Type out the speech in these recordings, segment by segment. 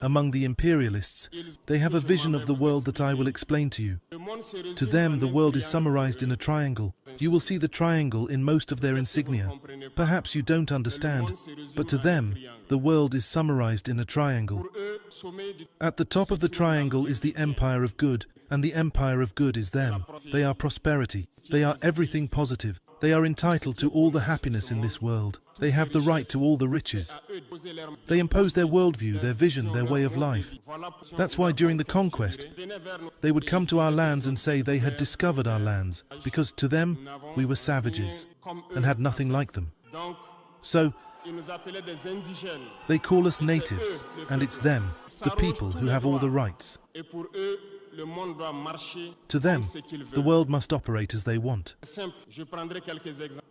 Among the imperialists, they have a vision of the world that I will explain to you. To them, the world is summarized in a triangle. You will see the triangle in most of their insignia. Perhaps you don't understand, but to them, the world is summarized in a triangle. At the top of the triangle is the empire of good, and the empire of good is them. They are prosperity. They are everything positive. They are entitled to all the happiness in this world. They have the right to all the riches. They impose their worldview, their vision, their way of life. That's why during the conquest, they would come to our lands and say they had discovered our lands, because to them, we were savages and had nothing like them. So, they call us natives, and it's them, the people, who have all the rights. To them, the world must operate as they want.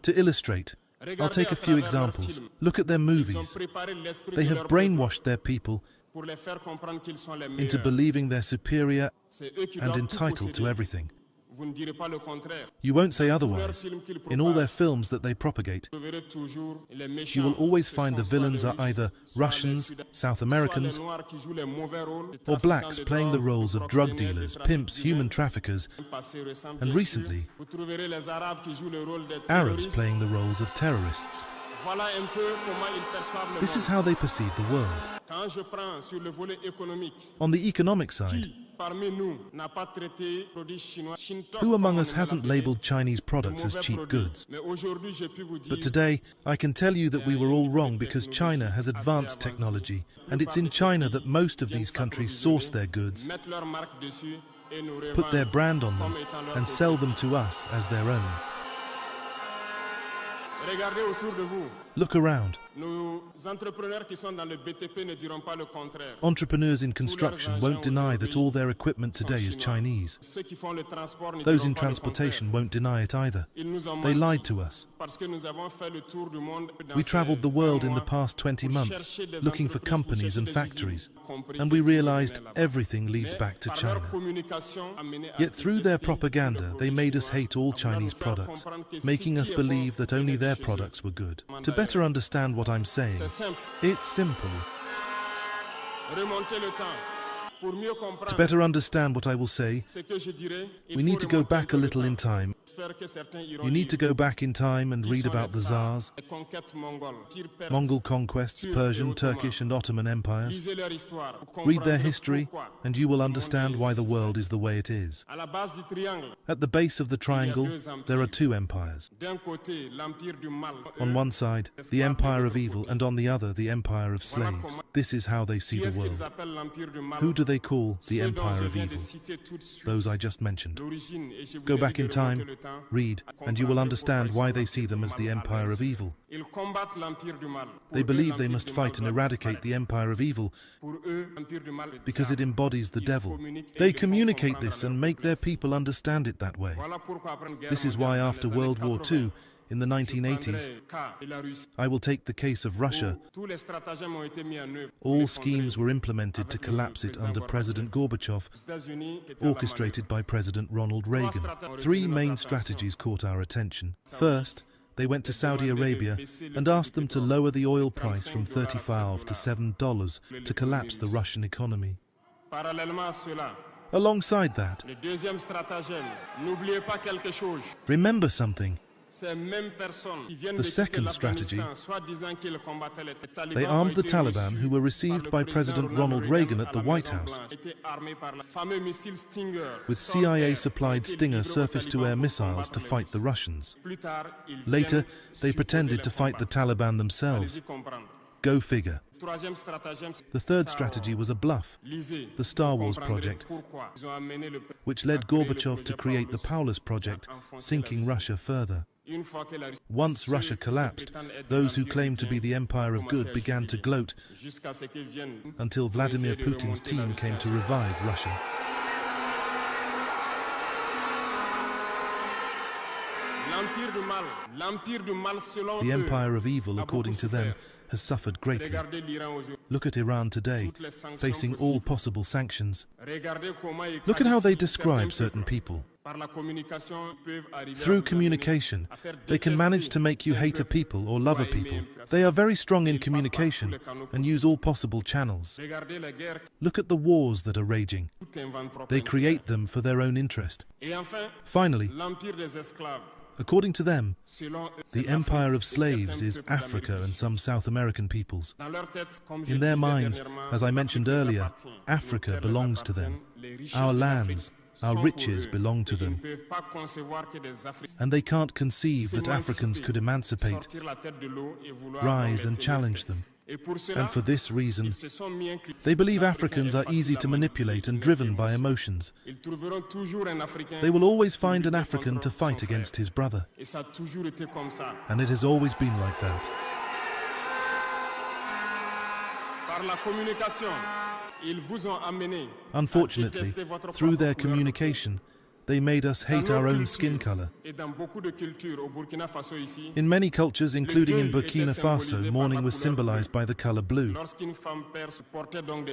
To illustrate, I'll take a few examples. Look at their movies. They have brainwashed their people into believing they're superior and entitled to everything. You won't say otherwise. In all their films that they propagate, you will always find the villains are either Russians, South Americans, or blacks playing the roles of drug dealers, pimps, human traffickers, and recently, Arabs playing the roles of terrorists. This is how they perceive the world. On the economic side, who among us hasn't labeled Chinese products as cheap goods? But today, I can tell you that we were all wrong because China has advanced technology, and it's in China that most of these countries source their goods, put their brand on them, and sell them to us as their own. Look around. Entrepreneurs in construction won't deny that all their equipment today is Chinese. Those in transportation won't deny it either. They lied to us. We traveled the world in the past 20 months looking for companies and factories, and we realized everything leads back to China. Yet through their propaganda, they made us hate all Chinese products, making us believe that only their products were good. To better understand what I'm saying, it's simple. To better understand what I will say, we need to go back a little in time. You need to go back in time and read about the Tsars, Mongol conquests, Persian, Turkish and Ottoman empires. Read their history and you will understand why the world is the way it is. At the base of the triangle, there are two empires. On one side, the empire of evil, and on the other, the empire of slaves. This is how they see the world. Who do they call the empire of evil? Those I just mentioned. Go back in time, read, and you will understand why they see them as the empire of evil. They believe they must fight and eradicate the empire of evil because it embodies the devil. They communicate this and make their people understand it that way. This is why after World War II, in the 1980s, I will take the case of Russia. All schemes were implemented to collapse it under President Gorbachev, orchestrated by President Ronald Reagan. Three main strategies caught our attention. First, they went to Saudi Arabia and asked them to lower the oil price from $35 to $7 to collapse the Russian economy. Alongside that, remember something. The second strategy, they armed the Taliban, who were received by President Ronald Reagan at the White House with CIA-supplied Stinger surface-to-air missiles to fight the Russians. Later, they pretended to fight the Taliban themselves. Go figure. The third strategy was a bluff, the Star Wars project, which led Gorbachev to create the Paulus project, sinking Russia further. Once Russia collapsed, those who claimed to be the empire of good began to gloat until Vladimir Putin's team came to revive Russia. The empire of evil, according to them, has suffered greatly. Look at Iran today, facing all possible sanctions. Look at how they describe certain people. Through communication, they can manage to make you hate a people or love a people. They are very strong in communication and use all possible channels. Look at the wars that are raging. They create them for their own interest. Finally, according to them, the empire of slaves is Africa and some South American peoples. In their minds, as I mentioned earlier, Africa belongs to them. Our lands, our riches belong to them. And they can't conceive that Africans could emancipate, rise and challenge them. And for this reason, they believe Africans are easy to manipulate and driven by emotions. They will always find an African to fight against his brother. And it has always been like that. Unfortunately, through their communication, they made us hate our own skin color. In many cultures, including in Burkina Faso, mourning was symbolized by the color blue.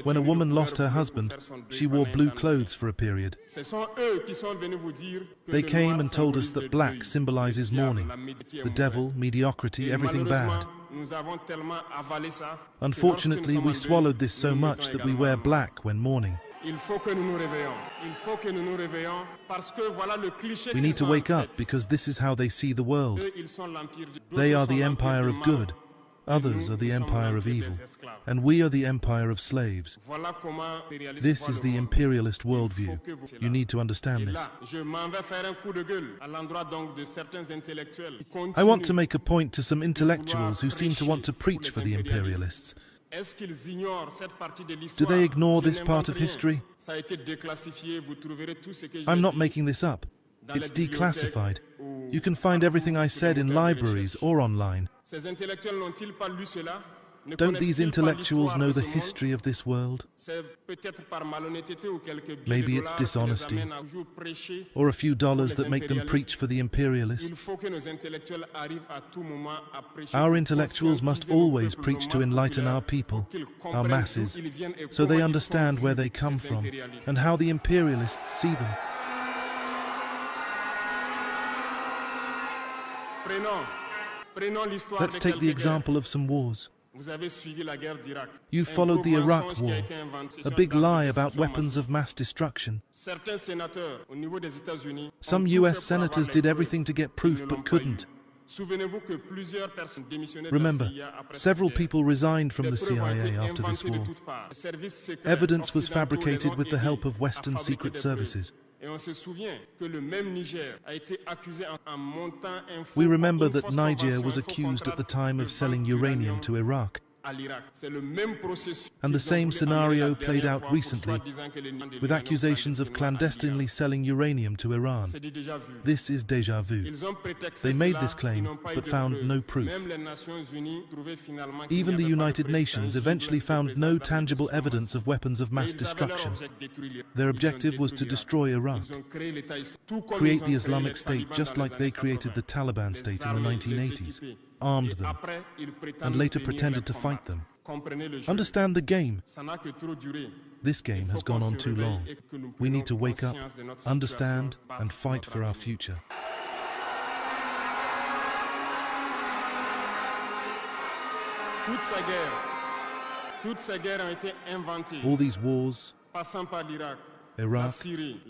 When a woman lost her husband, she wore blue clothes for a period. They came and told us that black symbolizes mourning, the devil, mediocrity, everything bad. Unfortunately, we swallowed this so much that we wear black when mourning. We need to wake up because this is how they see the world. They are the empire of good. Others are the empire of evil. And we are the empire of slaves. This is the imperialist worldview. You need to understand this. I want to make a point to some intellectuals who seem to want to preach for the imperialists. Do they ignore this part of history? I'm not making this up. It's declassified. You can find everything I said in libraries or online. Don't these intellectuals know the history of this world? Maybe it's dishonesty, or a few dollars that make them preach for the imperialists. Our intellectuals must always preach to enlighten our people, our masses, so they understand where they come from and how the imperialists see them. Let's take the example of some wars. You followed the Iraq War, a big lie about weapons of mass destruction. Some US senators did everything to get proof but couldn't. Remember, several people resigned from the CIA after this war. Evidence was fabricated with the help of Western secret services. We remember that Niger was accused at the time of selling uranium to Iraq. And the same scenario played out recently with accusations of clandestinely selling uranium to Iran. This is déjà vu. They made this claim but found no proof. Even the United Nations eventually found no tangible evidence of weapons of mass destruction. Their objective was to destroy Iraq, create the Islamic State just like they created the Taliban state in the 1980s. Armed them, and later pretended to fight them. Understand the game. This game has gone on too long. We need to wake up, understand, and fight for our future. All these wars, Iraq,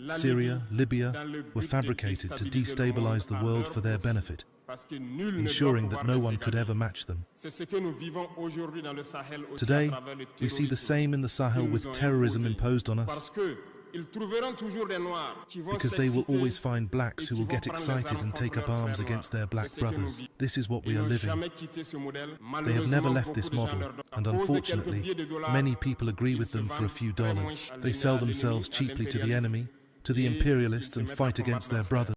Syria, Libya, were fabricated to destabilize the world for their benefit, ensuring that no one could ever match them. Today, we see the same in the Sahel with terrorism imposed on us, because they will always find blacks who will get excited and take up arms against their black brothers. This is what we are living. They have never left this model, and unfortunately, many people agree with them for a few dollars. They sell themselves cheaply to the enemy, to the imperialists, and fight against their brothers.